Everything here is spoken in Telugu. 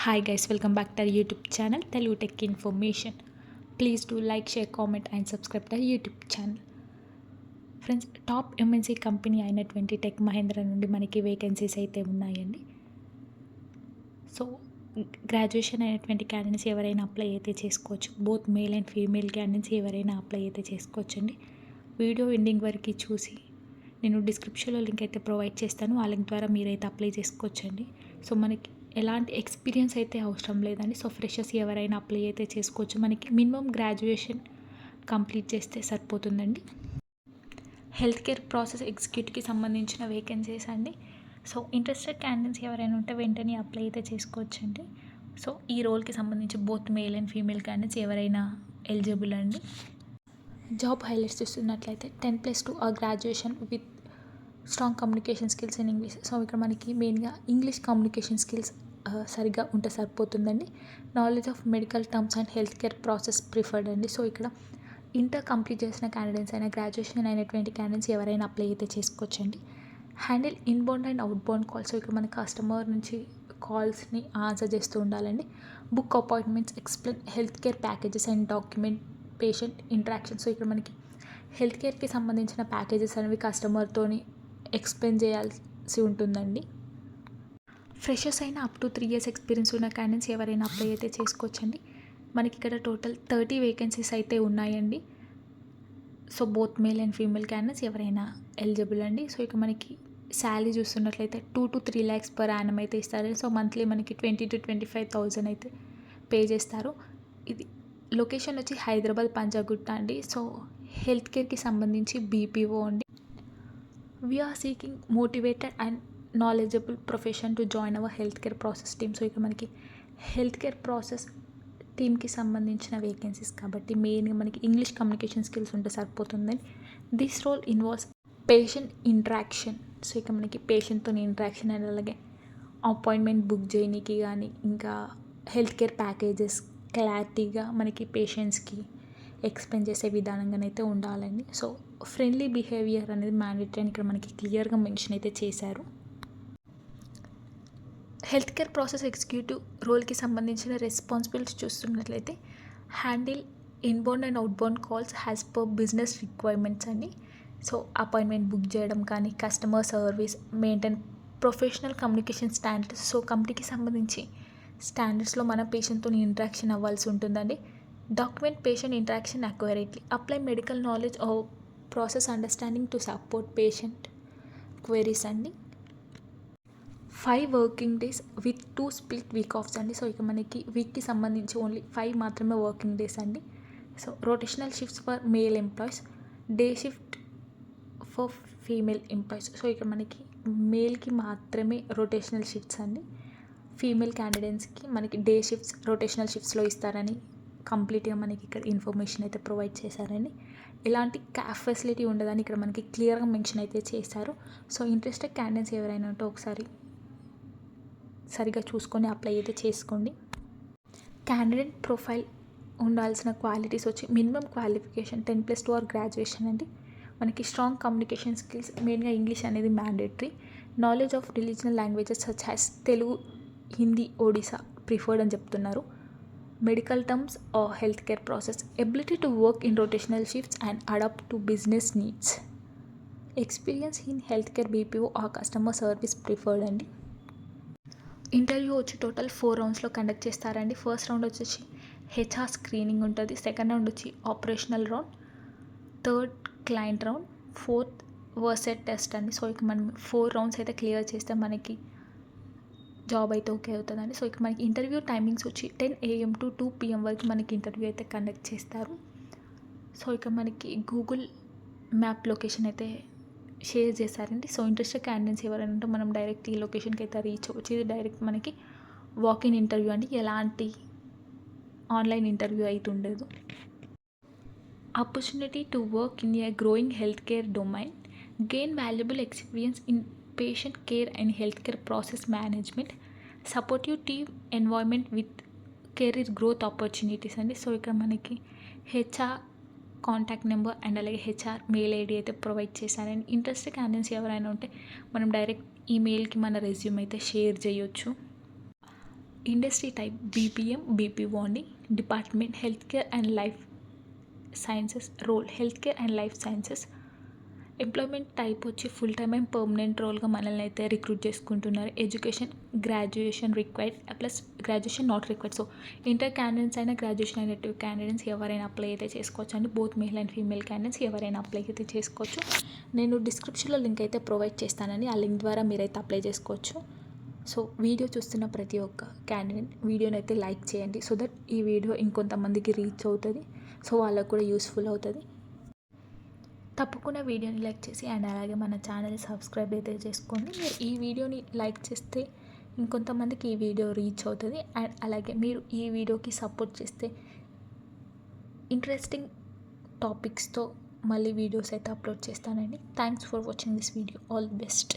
Hi guys, welcome back to our YouTube channel Telugu Tech Information. Please do like, share, comment and subscribe to our YouTube channel. Friends, top MNC company అయినటువంటి టెక్ మహేంద్ర నుండి మనకి వేకెన్సీస్ అయితే ఉన్నాయండి. సో గ్రాడ్యుయేషన్ అయినటువంటి క్యాండిడేట్స్ ఎవరైనా అప్లై అయితే చేసుకోవచ్చు. Both male and female candidates ఎవరైనా అప్లై అయితే చేసుకోవచ్చండి. వీడియో ఎండింగ్ వరకు చూసి నేను డిస్క్రిప్షన్లో లింక్ అయితే ప్రొవైడ్ చేస్తాను. ఆ లింక్ ద్వారా మీరైతే అప్లై చేసుకోవచ్చండి. సో మనకి ఎలాంటి ఎక్స్పీరియన్స్ అయితే అవసరం లేదండి. సో ఫ్రెషర్స్ ఎవరైనా అప్లై అయితే చేసుకోవచ్చు. మనకి మినిమం గ్రాడ్యుయేషన్ కంప్లీట్ చేస్తే సరిపోతుందండి. హెల్త్ కేర్ ప్రాసెస్ ఎగ్జిక్యూటివ్కి సంబంధించిన వేకెన్సీస్ అండి. సో ఇంట్రెస్టెడ్ క్యాండిడేట్స్ ఎవరైనా ఉంటే వెంటనే అప్లై అయితే చేసుకోవచ్చండి. సో ఈ రోల్కి సంబంధించి both male and female candidates ఎవరైనా ఎలిజిబుల్ అండి. జాబ్ హైలైట్స్ చూస్తున్నట్లయితే 10+2 graduation with strong communication skills in English. So ఇక్కడ మనకి మెయిన్గా ఇంగ్లీష్ కమ్యూనికేషన్ స్కిల్స్ సరిగ్గా ఉంటే సరిపోతుందండి. Knowledge of medical terms and health care process preferred అండి. సో ఇక్కడ ఇంటర్ కంప్లీట్ చేసిన క్యాండిడేట్స్ అయినా గ్రాడ్యుయేషన్ అయినటువంటి క్యాండిడేట్స్ ఎవరైనా అప్లై అయితే చేసుకోవచ్చండి. Handle inbound and outbound calls. So ఇక్కడ మన కస్టమర్ నుంచి కాల్స్ని ఆన్సర్ చేస్తూ ఉండాలండి. Book appointments, explain health care packages and document patient interaction. So ఇక్కడ మనకి హెల్త్ కేర్కి సంబంధించిన ప్యాకేజెస్ అనేవి కస్టమర్తోని ఎక్స్ప్లెయిన్ చేయాల్సి ఉంటుందండి. ఫ్రెషర్స్ అయినా అప్ టు 3 years ఎక్స్పీరియన్స్ ఉన్న క్యాండిడేట్స్ ఎవరైనా అప్లై అయితే చేసుకోవచ్చండి. మనకి ఇక్కడ టోటల్ 30 వేకెన్సీస్ అయితే ఉన్నాయండి. So both male and female candidates ఎవరైనా ఎలిజిబుల్ అండి. సో ఇక మనకి శాలరీ చూస్తున్నట్లయితే 2 to 3 lakhs పర్ యానం అయితే ఇస్తారు. సో మంత్లీ మనకి 20 to 25,000 అయితే పే చేస్తారు. ఇది లొకేషన్ వచ్చి హైదరాబాద్ పంజాగుట్ట అండి. సో హెల్త్ కేర్కి సంబంధించి బీపీఓ అండి. We're seeking motivated and knowledgeable profession to join our health care process team. So ఇక్కడ మనకి హెల్త్ కేర్ ప్రాసెస్ టీమ్కి సంబంధించిన వేకెన్సీస్ కాబట్టి మెయిన్గా మనకి ఇంగ్లీష్ కమ్యూనికేషన్ స్కిల్స్ ఉంటే సరిపోతుందండి. This role involves patient interaction. So ఇక మనకి పేషెంట్తో ఇంటరాక్షన్ అండ్ అలాగే అపాయింట్మెంట్ బుక్ చేయడానికి కానీ ఇంకా హెల్త్ కేర్ ప్యాకేజెస్ క్లారిటీగా మనకి పేషెంట్స్కి ఎక్స్ప్లెయిన్ చేసే విధానంగానైతే ఉండాలండి. సో ఫ్రెండ్లీ బిహేవియర్ అనేది మ్యాండేటరీ అని ఇక్కడ మనకి క్లియర్గా మెన్షన్ అయితే చేశారు. హెల్త్ కేర్ ప్రాసెస్ ఎగ్జిక్యూటివ్ రోల్కి సంబంధించిన రెస్పాన్సిబిలిటీ చూస్తున్నట్లయితే handle inbound and outbound calls as per business requirements అండి. సో అపాయింట్మెంట్ బుక్ చేయడం కానీ customer service maintain professional communication standards. So కంపెనీకి సంబంధించి స్టాండర్డ్స్లో మన పేషెంట్తో ఇంటరాక్షన్ అవ్వాల్సి ఉంటుందండి. Document patient interaction accurately, apply medical knowledge or process understanding to support patient queries అండి. 5 working days with 2 split week offs అండి. సో ఇక మనకి వీక్కి సంబంధించి ఓన్లీ 5 మాత్రమే వర్కింగ్ డేస్ అండి. So rotational shifts for male employees, day shift for female employees. So ఇక్కడ మనకి మేల్కి మాత్రమే రొటేషనల్ షిఫ్ట్స్ అండి. ఫీమేల్ క్యాండిడేట్స్కి మనకి డే షిఫ్ట్స్ రొటేషనల్ షిఫ్ట్స్లో ఇస్తారని కంప్లీట్గా మనకి ఇక్కడ ఇన్ఫర్మేషన్ అయితే ప్రొవైడ్ చేశారండి. ఎలాంటి క్యాఫ్ ఫెసిలిటీ ఉండదని ఇక్కడ మనకి క్లియర్గా మెన్షన్ అయితే చేశారు. సో ఇంట్రెస్టెడ్ క్యాండిడేట్స్ ఎవరైనా ఉంటే ఒకసారి సరిగా చూసుకొని అప్లై అయితే చేసుకోండి. క్యాండిడేట్ ప్రొఫైల్ ఉండాల్సిన క్వాలిటీస్ వచ్చి మినిమం క్వాలిఫికేషన్ 10+2 గ్రాడ్యుయేషన్ అండి. మనకి స్ట్రాంగ్ కమ్యూనికేషన్ స్కిల్స్, మెయిన్గా ఇంగ్లీష్ అనేది mandatory. Knowledge of regional languages such as Telugu, Hindi, Odisha preferred అని చెప్తున్నారు. Medical terms or health care process, ability to work in rotational shifts and adapt to business needs. Experience in health care BPO or customer service preferred అండి. ఇంటర్వ్యూ వచ్చి టోటల్ 4 roundsలో కండక్ట్ చేస్తారండి. ఫస్ట్ రౌండ్ వచ్చేసి హెచ్ఆర్ స్క్రీనింగ్ ఉంటుంది. సెకండ్ రౌండ్ వచ్చి operational round, third client round, fourth versant test అండి. సో ఇక మనం 4 rounds అయితే క్లియర్ చేస్తే మనకి జాబ్ అయితే ఓకే అవుతుందండి. సో ఇక మనకి ఇంటర్వ్యూ టైమింగ్స్ వచ్చి 10 AM to 2 PM వరకు మనకి ఇంటర్వ్యూ అయితే కండక్ట్ చేస్తారు. సో ఇక మనకి గూగుల్ మ్యాప్ లొకేషన్ అయితే షేర్ చేశారండి. సో ఇంట్రెస్టెడ్ క్యాండిడేట్స్ ఎవరైనా ఉంటే మనం డైరెక్ట్ ఈ లొకేషన్కి అయితే రీచ్ అవ్వచ్చు. ఇది డైరెక్ట్ మనకి వాకిన్ ఇంటర్వ్యూ అండి, ఎలాంటి ఆన్లైన్ ఇంటర్వ్యూ అయితే ఉండదు. Opportunity to work in a growing health care domain, gain valuable experience in patient care and health care process management, supportive team environment with career growth opportunities అండి. సో ఇక్కడ మనకి హెచ్ఆర్ కాంటాక్ట్ నెంబర్ అండ్ అలాగే హెచ్ఆర్ మెయిల్ ఐడి అయితే ప్రొవైడ్ చేశారండి. ఇంట్రెస్టెడ్ క్యాండిడేట్స్ ఎవరైనా ఉంటే మనం డైరెక్ట్ ఈమెయిల్కి మన రెజ్యూమ్ అయితే షేర్ చేయొచ్చు. ఇండస్ట్రీ టైప్ బీపీఎం బీపీఓని, department health care and life sciences, role health care and life sciences. Employment type వచ్చి ఫుల్ టైమ్ అండ్ పర్మనెంట్ రోల్గా మనల్ని అయితే రిక్రూట్ చేసుకుంటున్నారు. Education graduation required plus graduation not required. So inter candidates అయినా గ్రాడ్యుయేషన్ అయినట్టు క్యాండిడేట్స్ ఎవరైనా అప్లై అయితే చేసుకోవచ్చు అండి. Both male and female candidates ఎవరైనా అప్లై అయితే చేసుకోవచ్చు. నేను డిస్క్రిప్షన్లో లింక్ అయితే ప్రొవైడ్ చేస్తానండి. ఆ లింక్ ద్వారా మీరైతే అప్లై చేసుకోవచ్చు. సో వీడియో చూస్తున్న ప్రతి ఒక్క క్యాండిడేట్ వీడియోని అయితే లైక్ చేయండి, సో దట్ ఈ వీడియో ఇంకొంతమందికి రీచ్ అవుతుంది, సో వాళ్ళకు కూడా యూస్ఫుల్ అవుతుంది. తప్పకుండా వీడియోని లైక్ చేసి అండ్ అలాగే మన ఛానల్ సబ్స్క్రైబ్ అయితే చేసుకోండి. మీరు ఈ వీడియోని లైక్ చేస్తే ఇంకొంతమందికి ఈ వీడియో రీచ్ అవుతుంది. అండ్ అలాగే మీరు ఈ వీడియోకి సపోర్ట్ చేస్తే ఇంట్రెస్టింగ్ టాపిక్స్తో మళ్ళీ వీడియోస్ అయితే అప్లోడ్ చేస్తానండి. Thanks for watching this video. All the best.